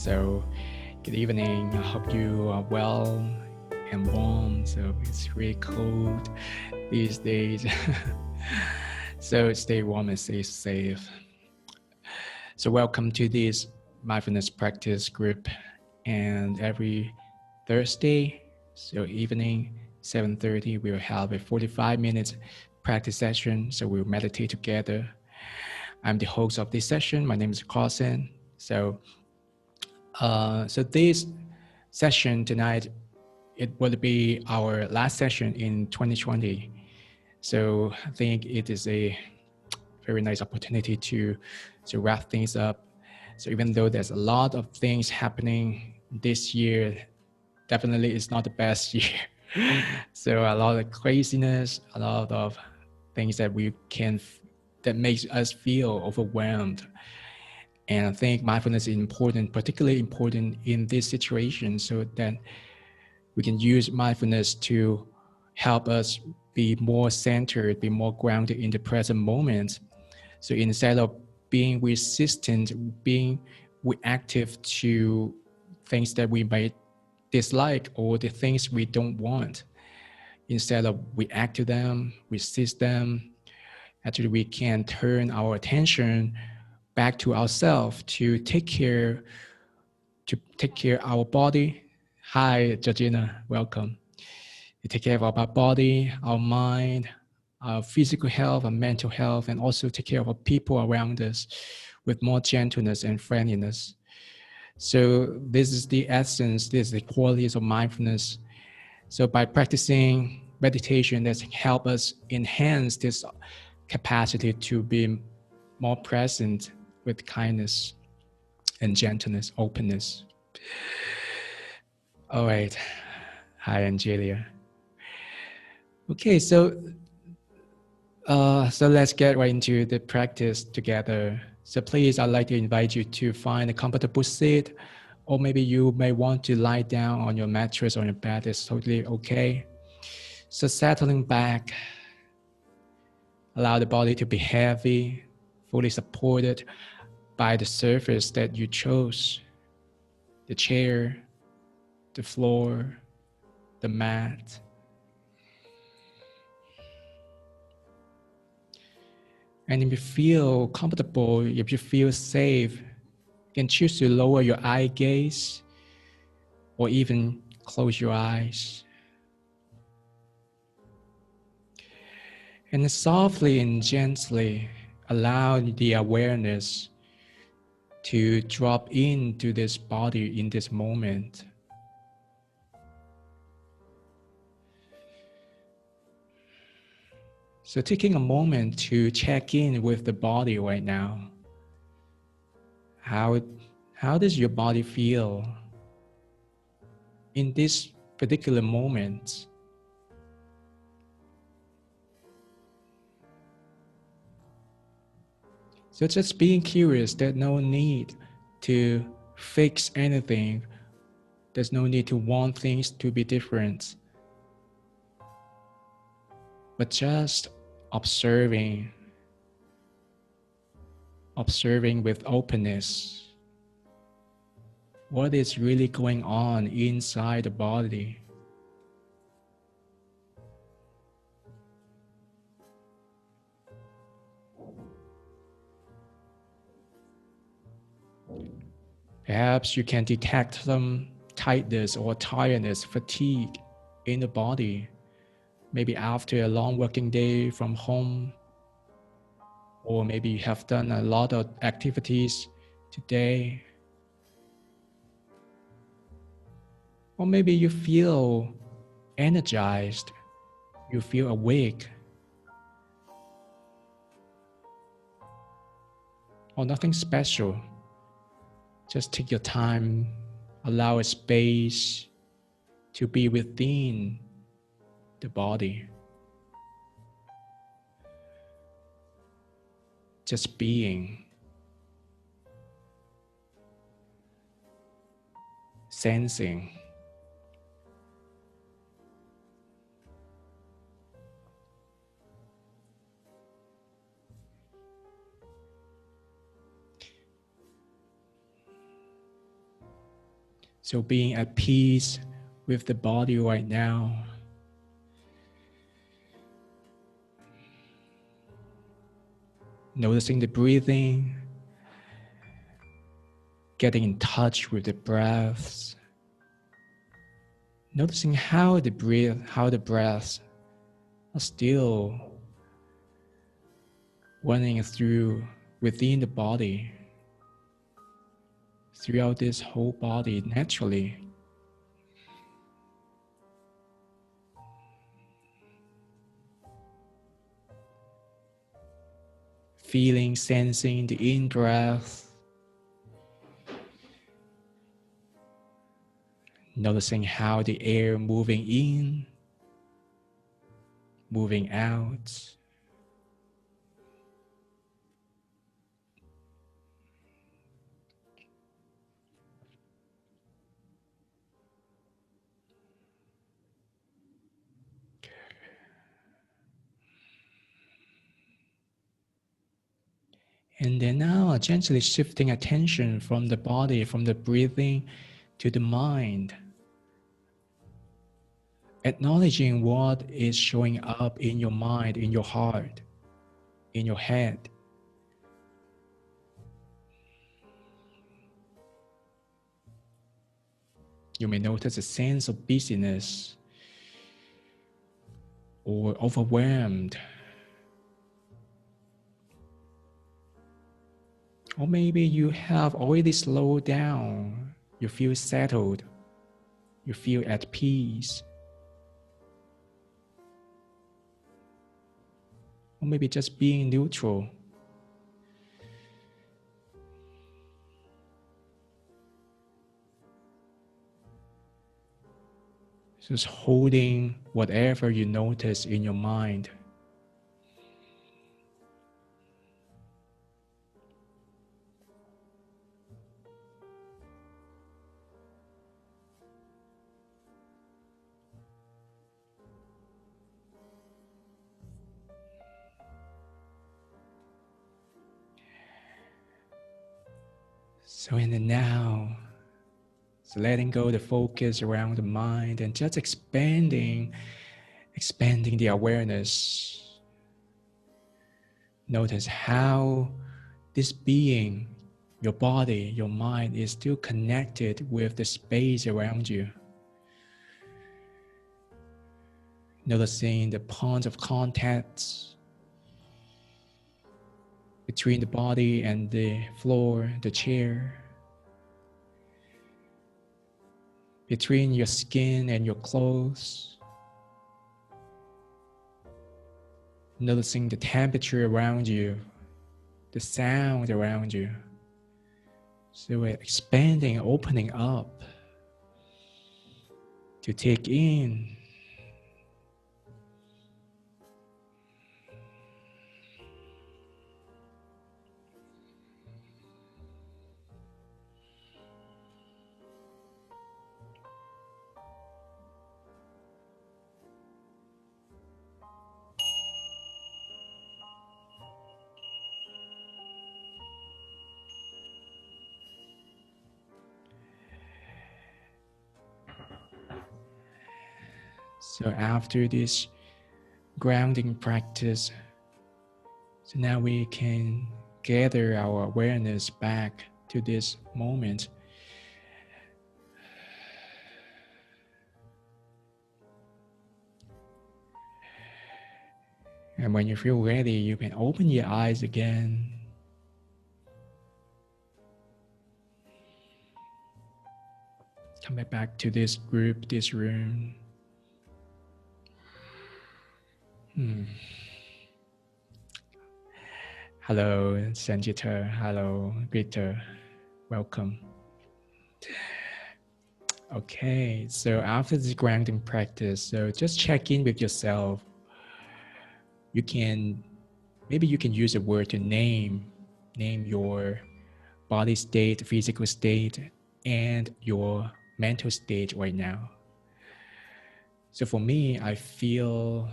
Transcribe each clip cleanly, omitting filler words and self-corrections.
So, good evening. I hope you are well and warm. So it's really cold these days. So stay warm and stay safe. So welcome to this mindfulness practice group. And every Thursday, so evening, 7:30, we'll have a 45 minutes practice session. So we'll meditate together. I'm the host of this session. My name is Karson. So this session tonight, it will be our last session in 2020. So I think it is a very nice opportunity to wrap things up. So even though there's a lot of things happening this year, definitely it's not the best year. So a lot of craziness, a lot of things that that makes us feel overwhelmed. And I think mindfulness is important, particularly important in this situation, so that we can use mindfulness to help us be more centered, be more grounded in the present moment. So instead of being resistant, being reactive to things that we might dislike or the things we don't want, instead of react to them, resist them, actually we can turn our attention back to ourselves to take care our body. Hi, Georgina, welcome. To take care of our body, our mind, our physical health, our mental health, and also take care of our people around us with more gentleness and friendliness. So this is the essence, this is the qualities of mindfulness. So by practicing meditation, that's help us enhance this capacity to be more present with kindness and gentleness, openness. All right. Hi, Angelia. Okay, so let's get right into the practice together. So please, I'd like to invite you to find a comfortable seat, or maybe you may want to lie down on your mattress or your bed. It's totally okay. So settling back, allow the body to be heavy, fully supported by the surface that you chose, the chair, the floor, the mat. And if you feel comfortable, if you feel safe, you can choose to lower your eye gaze or even close your eyes. And softly and gently allow the awareness to drop into this body in this moment. So taking a moment to check in with the body right now. How does your body feel in this particular moment? So just being curious, there's no need to fix anything. There's no need to want things to be different. But just observing with openness what is really going on inside the body. Perhaps you can detect some tightness or tiredness, fatigue in the body, maybe after a long working day from home, or maybe you have done a lot of activities today, or maybe you feel energized, you feel awake, or nothing special. Just take your time, allow a space to be within the body. Just being, sensing. So being at peace with the body right now. Noticing the breathing, getting in touch with the breaths, noticing how the breaths are still running through within the body, throughout this whole body naturally. Feeling, sensing the in-breath, noticing how the air moving in, moving out. And then now gently shifting attention from the body, from the breathing to the mind. Acknowledging what is showing up in your mind, in your heart, in your head. You may notice a sense of busyness or overwhelmed. Or maybe you have already slowed down. You feel settled. You feel at peace. Or maybe just being neutral. Just holding whatever you notice in your mind. So in the now, so letting go the focus around the mind and just expanding the awareness. Notice how this being, your body, your mind is still connected with the space around you. Noticing the points of contact between the body and the floor, the chair, between your skin and your clothes. Noticing the temperature around you, the sound around you. So we're expanding, opening up to take in. So after this grounding practice, so now we can gather our awareness back to this moment. And when you feel ready, you can open your eyes again. Come back to this group, this room. Hello, Sanjita. Hello, Victor. Welcome. Okay, so after this grounding practice, so just check in with yourself. Maybe you can use a word to name your body state, physical state, and your mental state right now. So for me, I feel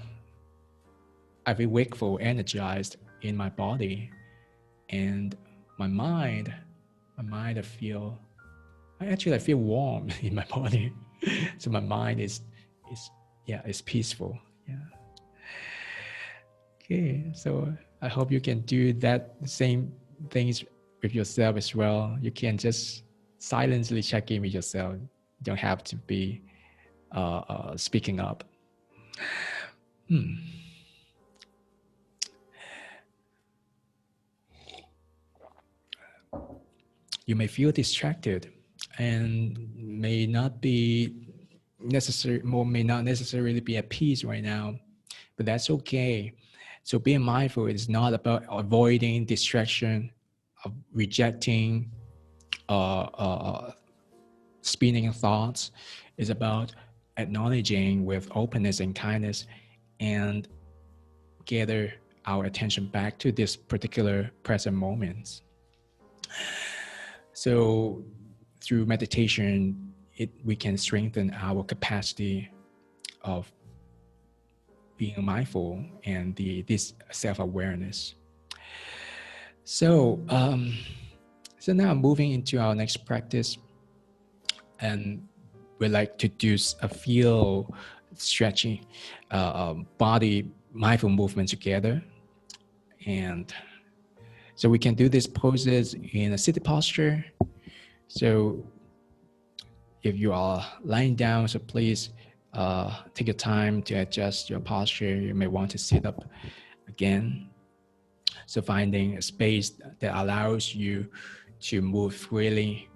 wakeful, energized in my body, and my mind, I feel I feel warm in my body. So my mind is peaceful. Yeah. Okay, so I hope you can do that same things with yourself as well. You can just silently check in with yourself. You don't have to be speaking up. You may feel distracted and may not necessarily be at peace right now, but that's okay. So being mindful is not about avoiding distraction, of rejecting spinning thoughts. It's about acknowledging with openness and kindness and gather our attention back to this particular present moment. So through meditation, we can strengthen our capacity of being mindful and this self-awareness. So now moving into our next practice, and we like to do a few stretching body mindful movement together. And so we can do these poses in a seated posture. So if you are lying down, so please take your time to adjust your posture. You may want to sit up again. So finding a space that allows you to move freely.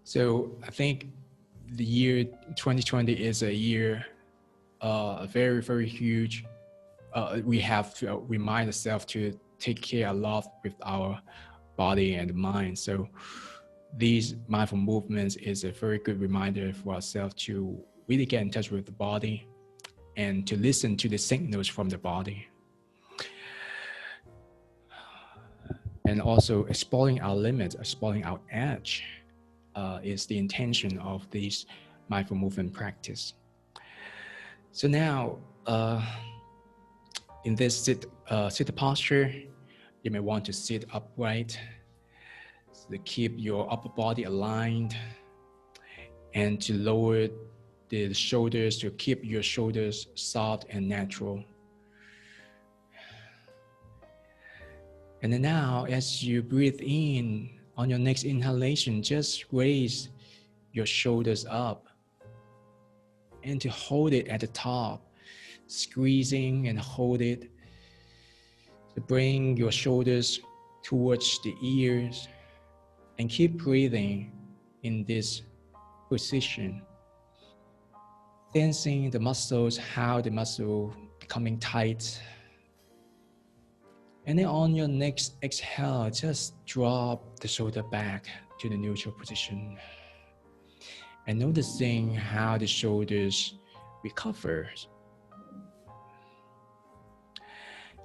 So I think the year 2020 is a year very, very huge. We have to remind ourselves to take care a lot with our body and mind. So these mindful movements is a very good reminder for ourselves to really get in touch with the body and to listen to the signals from the body. And also exploring our limits, exploring our edge is the intention of this mindful movement practice. So now, in this sit posture, you may want to sit upright, so to keep your upper body aligned, and to lower the shoulders, to keep your shoulders soft and natural. And then now, as you breathe in, on your next inhalation, just raise your shoulders up and to hold it at the top, squeezing and hold it. To bring your shoulders towards the ears and keep breathing in this position. Sensing the muscles, how the muscle becoming tight. And then on your next exhale, just drop the shoulder back to the neutral position. And noticing how the shoulders recover.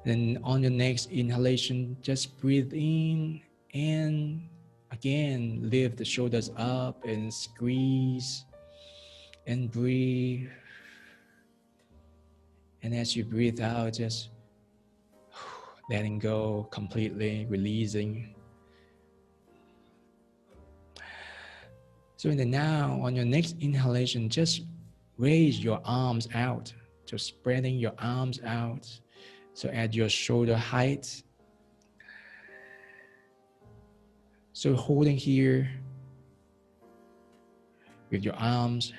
Then on your next inhalation, just breathe in and again lift the shoulders up and squeeze and breathe. And as you breathe out, just letting go completely, releasing. So in the now, on your next inhalation, just raise your arms out, just spreading your arms out. So at your shoulder height. So holding here with your arms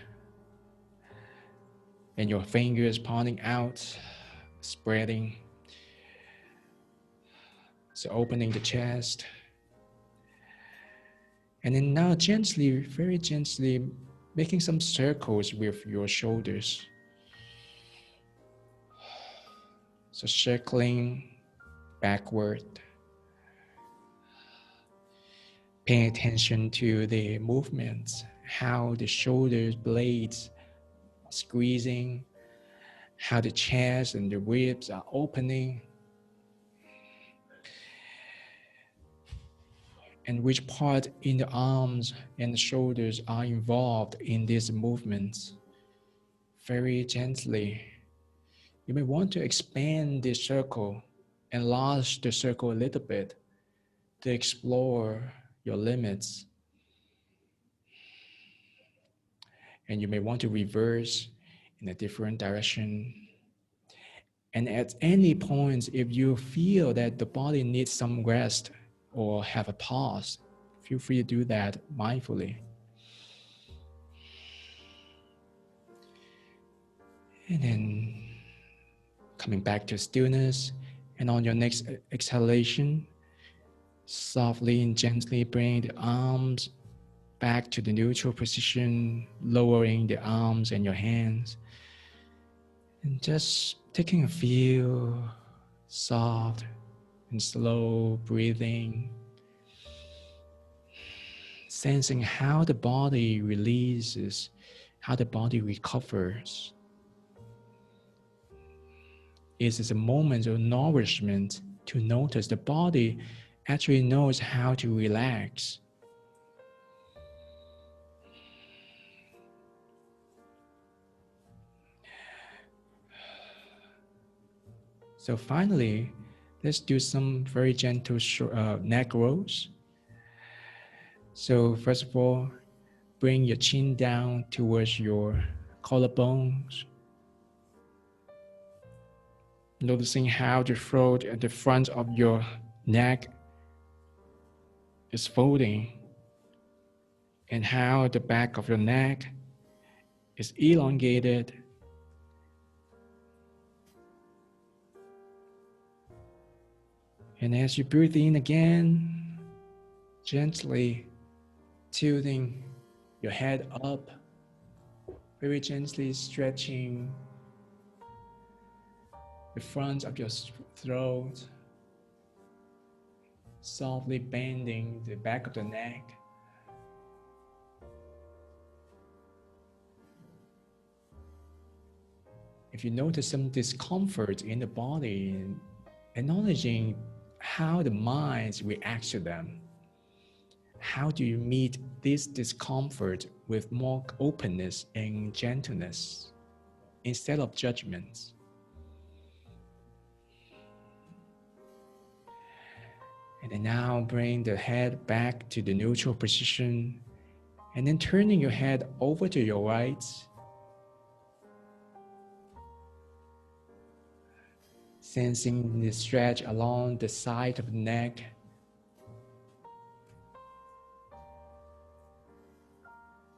and your fingers pointing out, spreading. So opening the chest. And then now gently, very gently, making some circles with your shoulders. So circling backward. Paying attention to the movements, how the shoulder blades are squeezing, how the chest and the ribs are opening, and which part in the arms and the shoulders are involved in these movements. Very gently, you may want to expand the circle enlarge the circle a little bit to explore your limits. And you may want to reverse in a different direction. And at any point, if you feel that the body needs some rest or have a pause, feel free to do that mindfully. And then coming back to stillness, and on your next exhalation, softly and gently bring the arms back to the neutral position, lowering the arms and your hands. And just taking a few soft and slow breathing, sensing how the body releases, how the body recovers. It is a moment of nourishment to notice the body actually knows how to relax. So finally, let's do some very gentle neck rolls. So first of all, bring your chin down towards your collarbones. Noticing how the throat and the front of your neck is folding, and how the back of your neck is elongated. And as you breathe in again, gently tilting your head up, very gently stretching the front of your throat, softly bending the back of the neck. If you notice some discomfort in the body, acknowledging how the mind reacts to them. How do you meet this discomfort with more openness and gentleness instead of judgment? And then now bring the head back to the neutral position, and then turning your head over to your right. Sensing the stretch along the side of the neck.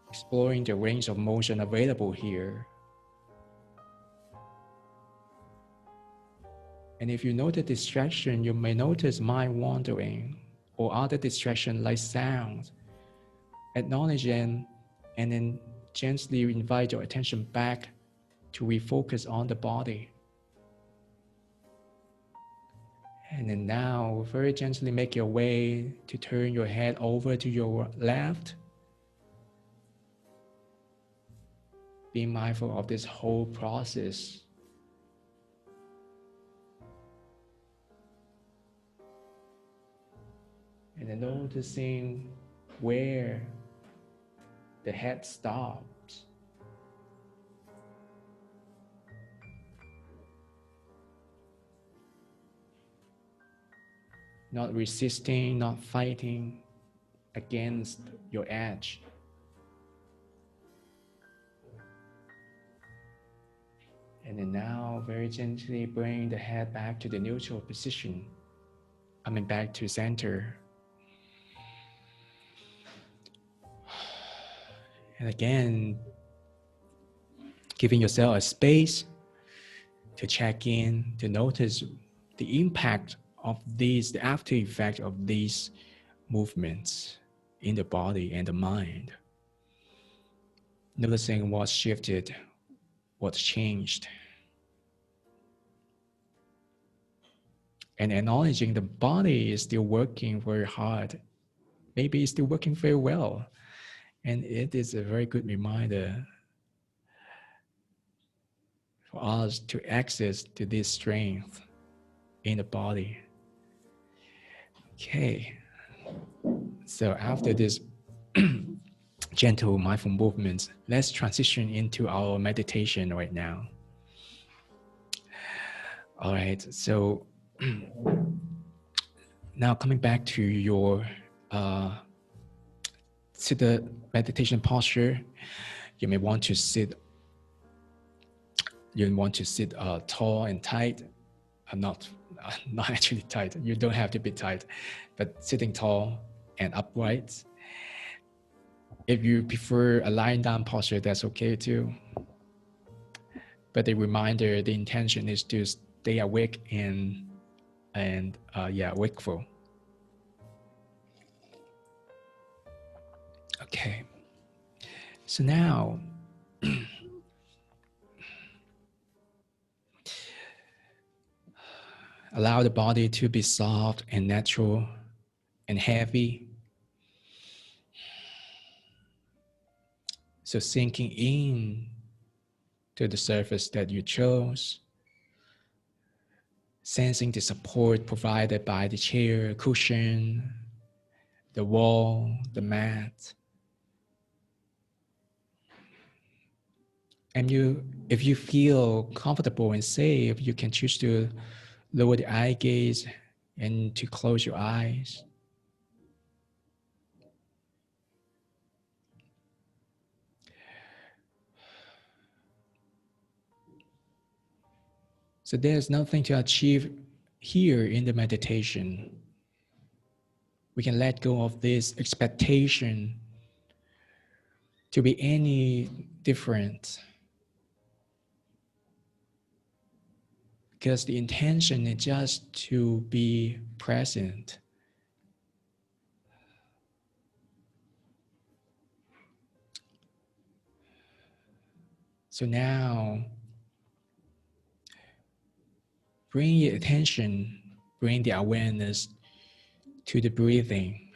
Exploring the range of motion available here. And if you notice distraction, you may notice mind wandering or other distraction like sound. Acknowledge them and then gently invite your attention back to refocus on the body. And then now, very gently make your way to turn your head over to your left. Be mindful of this whole process. And then noticing where the head stops. Not resisting, not fighting against your edge. And then now, very gently bring the head back to the neutral position. Back to center. And again, giving yourself a space to check in, to notice the impact of these, the after effect of these movements in the body and the mind. Noticing what's shifted, what's changed. And acknowledging the body is still working very hard. Maybe it's still working very well. And it is a very good reminder for us to access to this strength in the body. Okay, so after this gentle mindful movements, let's transition into our meditation right now. All right, so Now coming back to your to the meditation posture, you may want to sit. You want to sit tall and tight, not actually tight. You don't have to be tight, but sitting tall and upright. If you prefer a lying down posture, that's okay too. But the reminder, the intention is to stay awake and wakeful. Okay. So now, allow the body to be soft and natural and heavy. So sinking in to the surface that you chose, sensing the support provided by the chair, cushion, the wall, the mat. And if you feel comfortable and safe, you can choose to lower the eye gaze and to close your eyes. So there's nothing to achieve here in the meditation. We can let go of this expectation to be any different. Because the intention is just to be present. So now, bring your attention, bring the awareness to the breathing.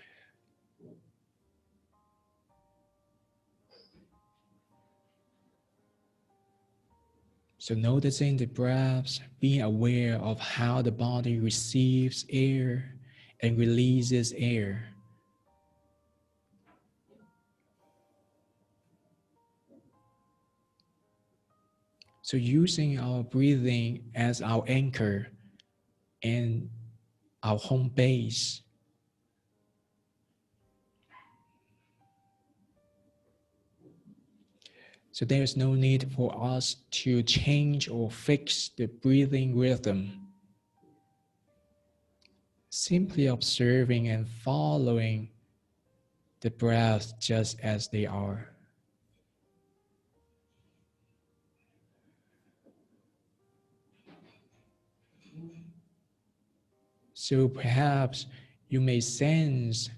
So noticing the breaths, being aware of how the body receives air and releases air. So using our breathing as our anchor and our home base. So there is no need for us to change or fix the breathing rhythm. Simply observing and following the breaths just as they are. So perhaps you may sense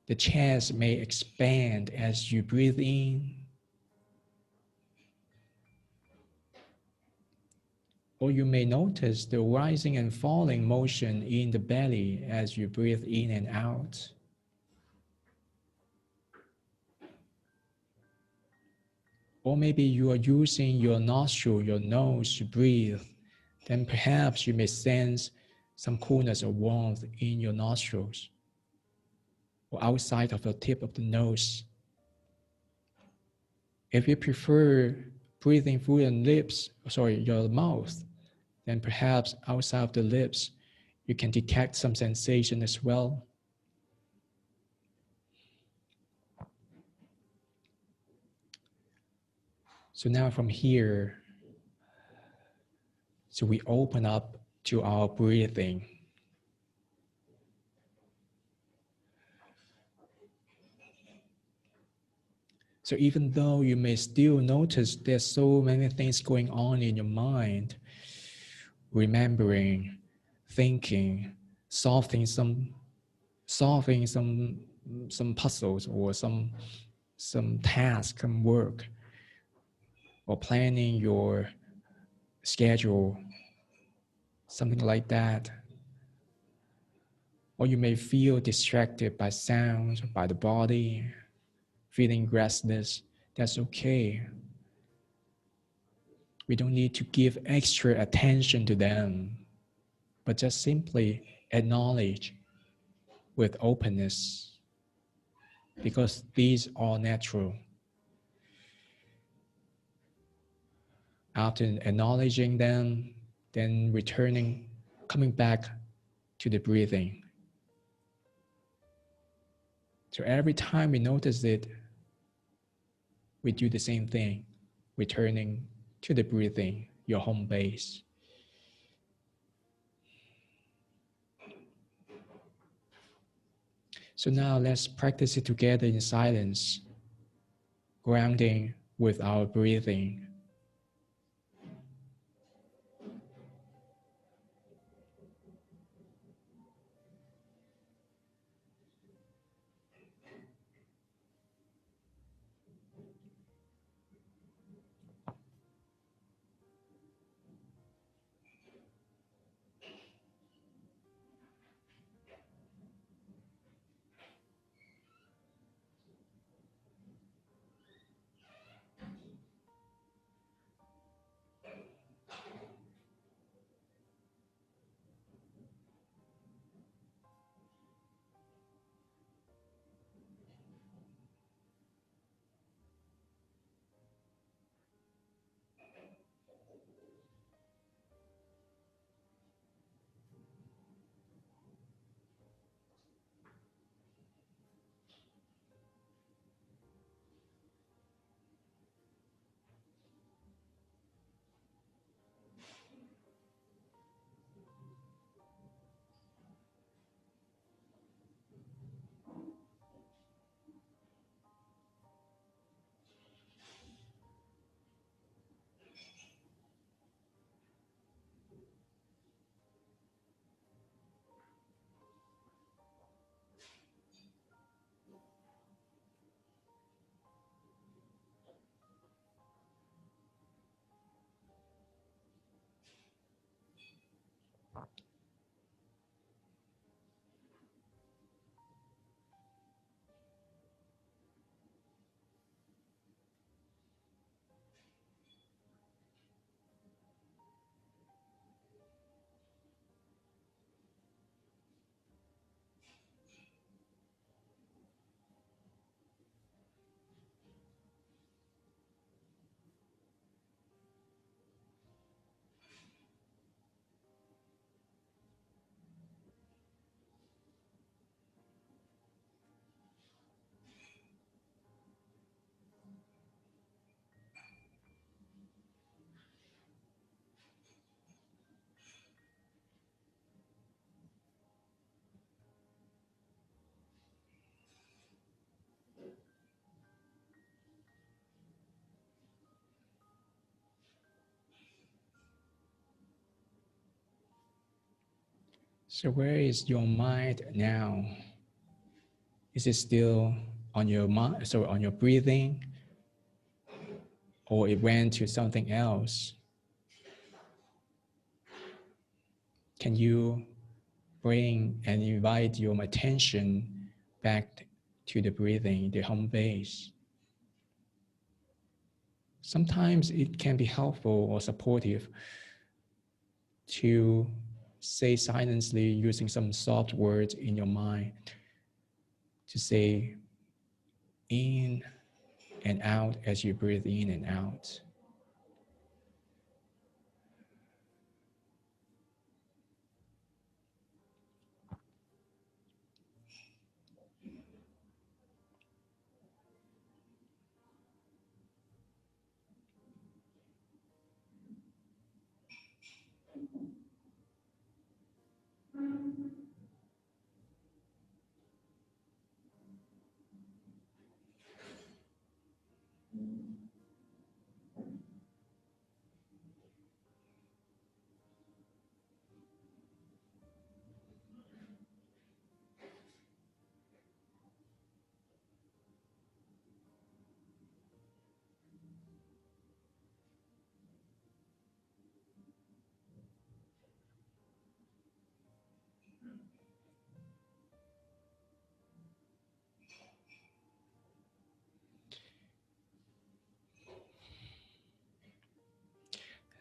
the chest may expand as you breathe in. Or you may notice the rising and falling motion in the belly as you breathe in and out. Or maybe you are using your nostril, your nose to breathe. Then perhaps you may sense some coolness or warmth in your nostrils or outside of the tip of the nose. If you prefer breathing through your mouth, then perhaps outside of the lips, you can detect some sensation as well. So now from here, so we open up to our breathing. So even though you may still notice there's so many things going on in your mind, remembering, thinking, solving some puzzles or some task, some work, or planning your schedule, something like that. Or you may feel distracted by sounds, by the body, feeling restless. That's okay. We don't need to give extra attention to them, but just simply acknowledge with openness, because these are natural. After acknowledging them, then returning coming back to the breathing. So every time we notice it, we do the same thing, returning to the breathing, your home base. So now let's practice it together in silence, grounding with our breathing. So where is your mind now? Is it still on your mind, so on your breathing, or it went to something else? Can you bring and invite your attention back to the breathing, the home base? Sometimes it can be helpful or supportive to say silently using some soft words in your mind to say in and out as you breathe in and out.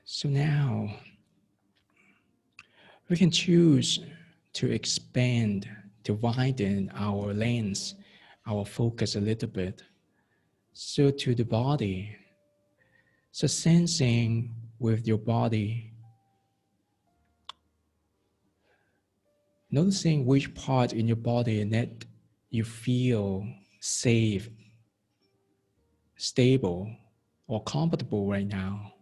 So now we can choose to expand, to widen our lens, our focus a little bit. So to the body, so sensing with your body, Noticing which part in your body that you feel safe, stable, or comfortable right now.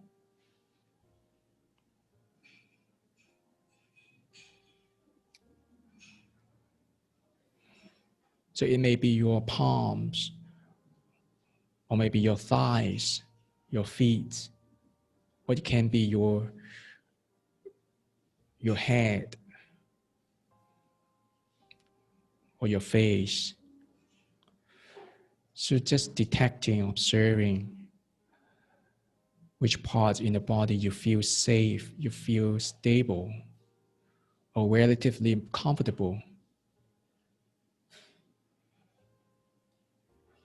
So it may be your palms, or maybe your thighs, your feet, or it can be your head, or your face. So just detecting, observing which parts in the body you feel safe, you feel stable, or relatively comfortable.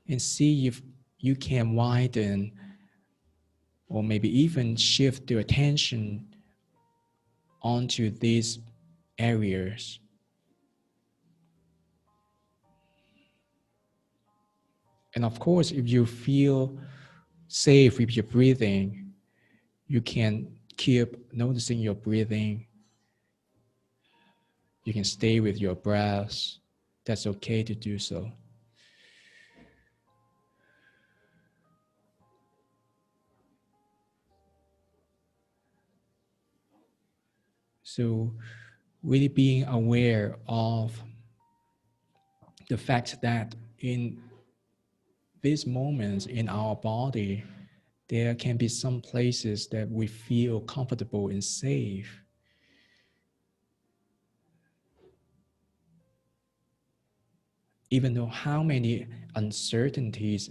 And see if you can widen or maybe even shift your attention onto these areas. And of course, if you feel safe with your breathing, you can keep noticing your breathing. You can stay with your breath. That's okay to do so. So really being aware of the fact that in these moments in our body, there can be some places that we feel comfortable and safe. Even though how many uncertainties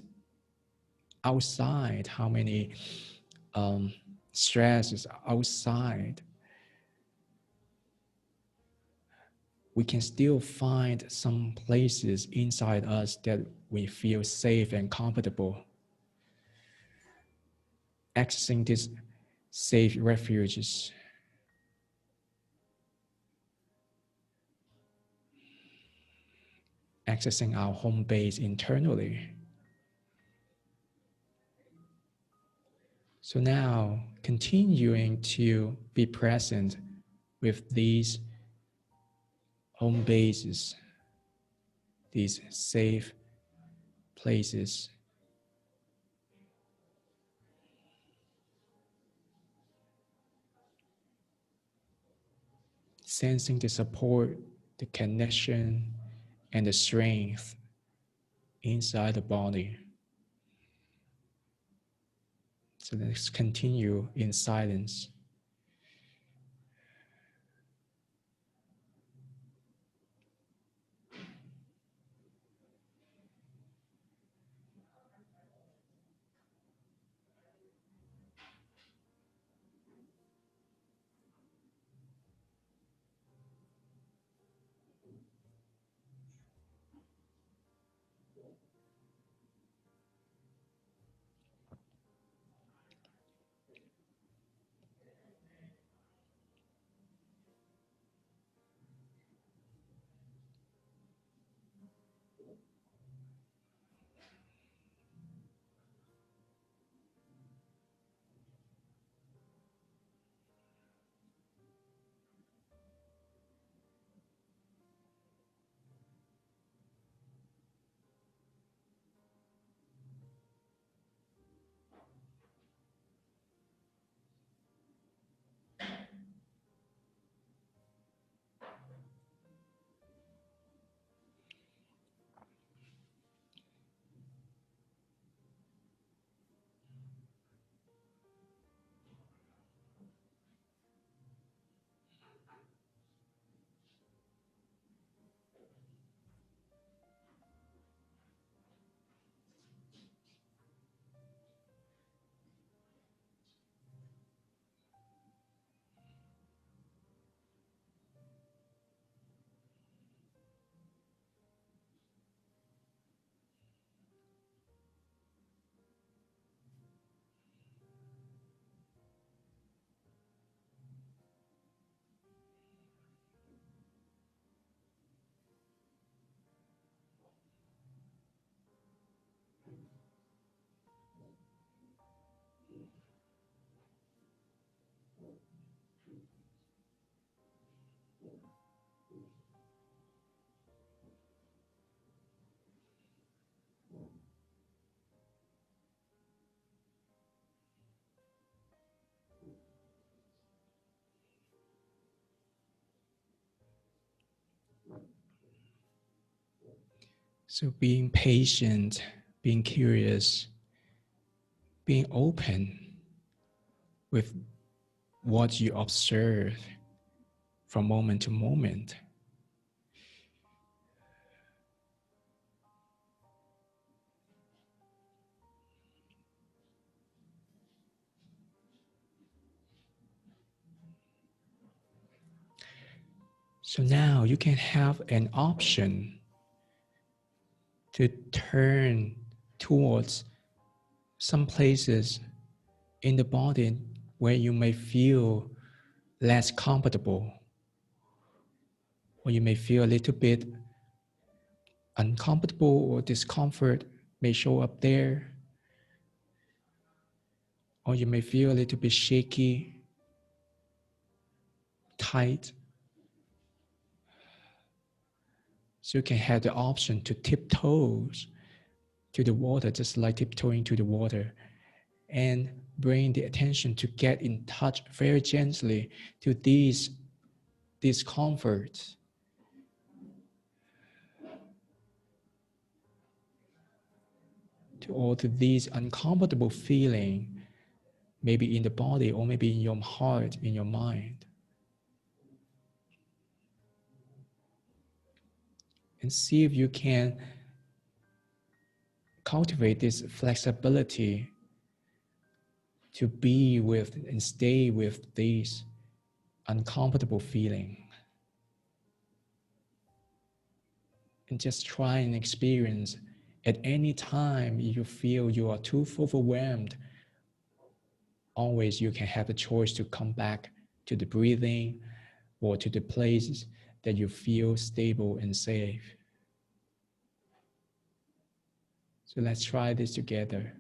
outside, how many stresses outside, we can still find some places inside us that we feel safe and comfortable. Accessing these safe refuges. Accessing our home base internally. So now, continuing to be present with these home bases, these safe places. Sensing the support, the connection, and the strength inside the body. So let's continue in silence. So being patient, being curious, being open with what you observe from moment to moment. So now you can have an option to turn towards some places in the body where you may feel less comfortable, or you may feel a little bit uncomfortable or discomfort may show up there, or you may feel a little bit shaky, tight. So you can have the option to tiptoe to the water, just like tiptoeing to the water, and bring the attention to get in touch very gently to these discomforts. To all to these uncomfortable feeling, maybe in the body or maybe in your heart, in your mind. And see if you can cultivate this flexibility to be with and stay with these uncomfortable feeling. And just try and experience at any time you feel you are too overwhelmed. Always you can have a choice to come back to the breathing or to the places that you feel stable and safe. So let's try this together.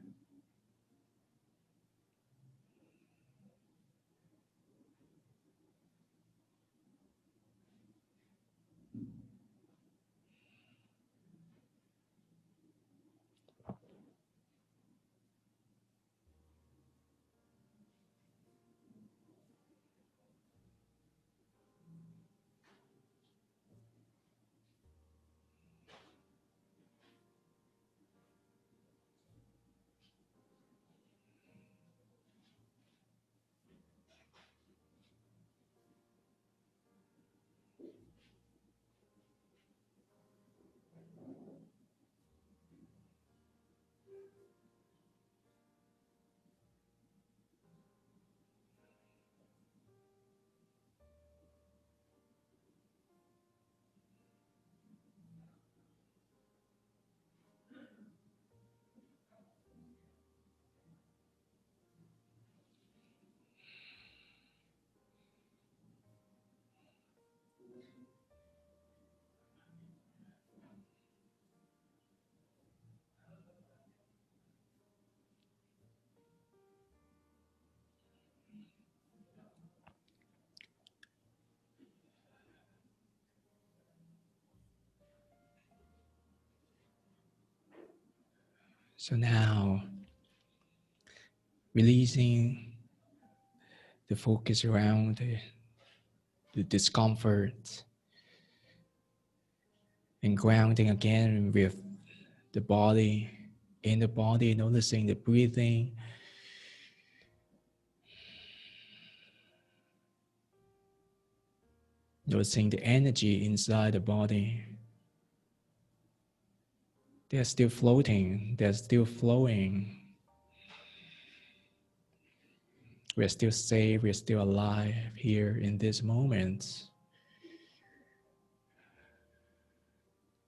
So now, releasing the focus around the discomfort and grounding again with the body, in the body, noticing the breathing. Noticing the energy inside the body. They're still floating, they're still flowing. We're still safe, we're still alive here in this moment.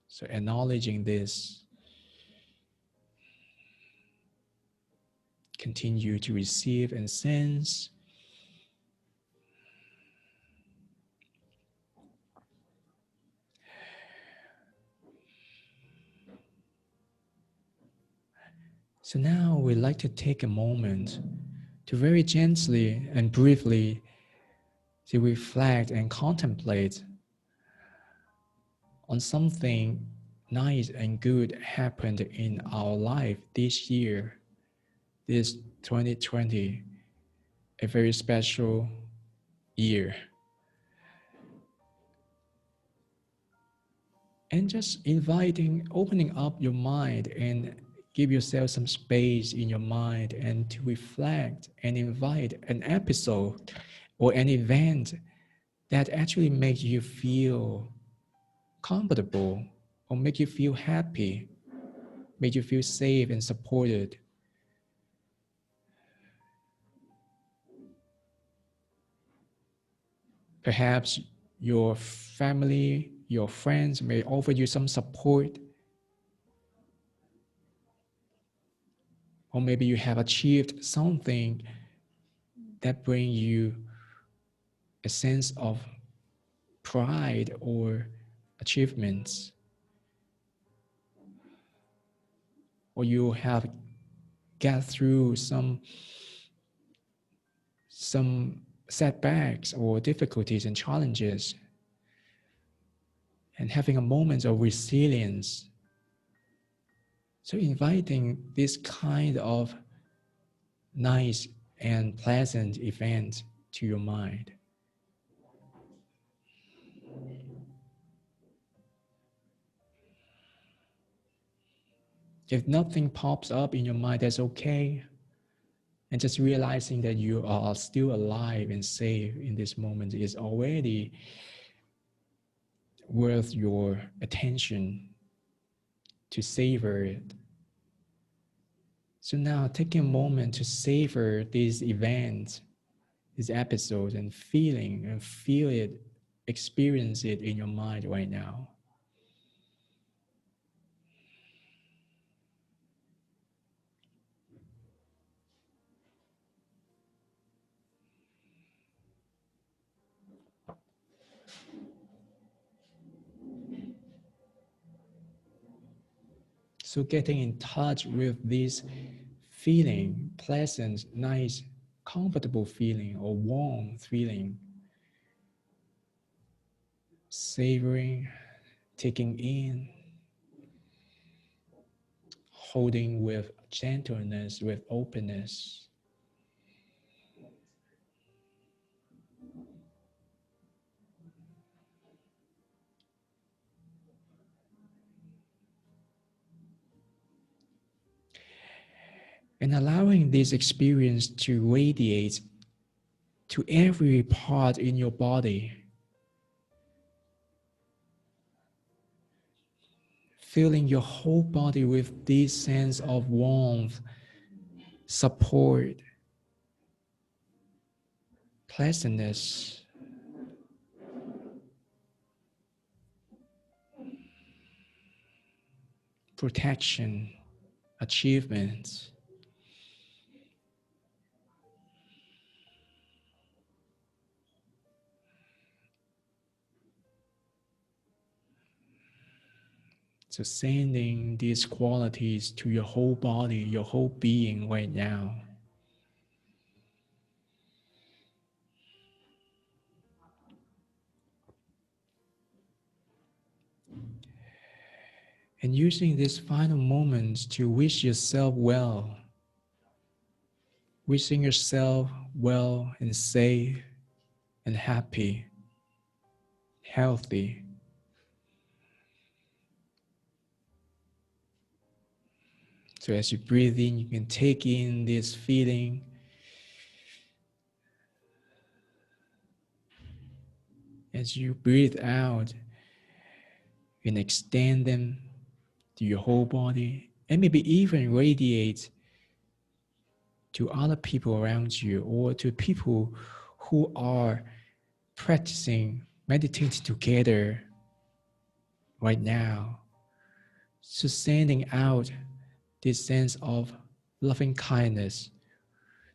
So acknowledging this, continue to receive and sense. So now we'd like to take a moment to very gently and briefly to reflect and contemplate on something nice and good happened in our life this year, this 2020, a very special year. And just opening up your mind and give yourself some space in your mind and to reflect and invite an episode or an event that actually makes you feel comfortable or make you feel happy, make you feel safe and supported. Perhaps your family, your friends may offer you some support. Or maybe you have achieved something that brings you a sense of pride or achievements. Or you have got through some setbacks or difficulties and challenges and having a moment of resilience. So inviting this kind of nice and pleasant event to your mind. If nothing pops up in your mind, that's okay. And just realizing that you are still alive and safe in this moment is already worth your attention to savor it. So now taking a moment to savor these events, these episodes, and feel it, experience it in your mind right now. So getting in touch with this feeling, pleasant, nice, comfortable feeling or warm feeling, savoring, taking in, holding with gentleness, with openness. And allowing this experience to radiate to every part in your body. Filling your whole body with this sense of warmth, support, pleasantness. Protection, achievements. So sending these qualities to your whole body, your whole being right now. And using these final moments to wish yourself well. Wishing yourself well and safe and happy, healthy. So as you breathe in, you can take in this feeling. As you breathe out, you can extend them to your whole body and maybe even radiate to other people around you or to people who are practicing meditating together right now. So sending out this sense of loving kindness,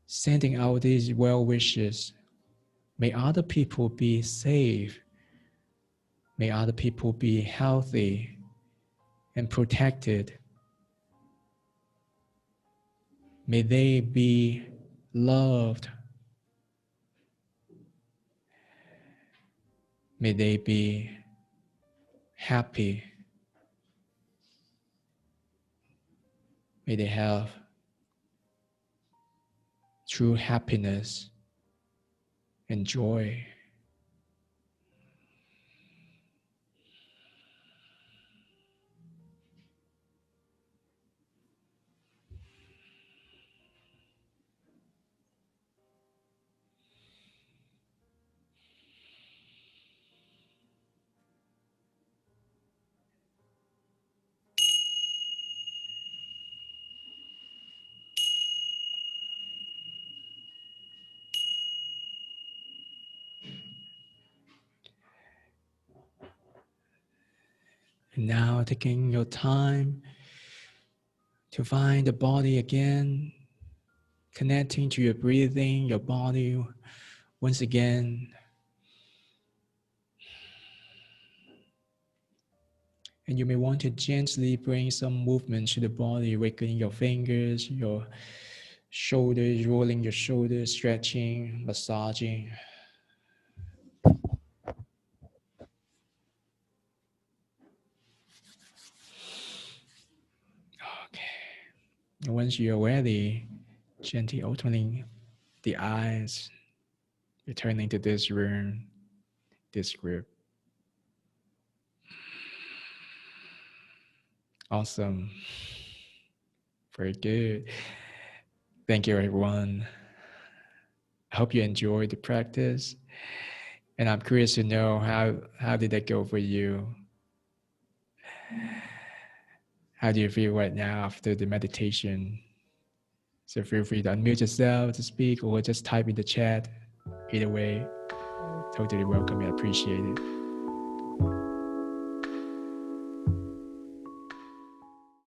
sending out these well wishes. May other people be safe. May other people be healthy and protected. May they be loved. May they be happy. May they have true happiness and joy. And now taking your time to find the body again, connecting to your breathing, your body once again. And you may want to gently bring some movement to the body, wiggling your fingers, your shoulders, rolling your shoulders, stretching, massaging. Okay. And once you're ready, gently opening the eyes, returning to this room, this group. Awesome. Very good. Thank you, everyone. I hope you enjoyed the practice. And I'm curious to know how did that go for you? How do you feel right now after the meditation? So feel free to unmute yourself to speak or just type in the chat. Either way, totally welcome and appreciate it.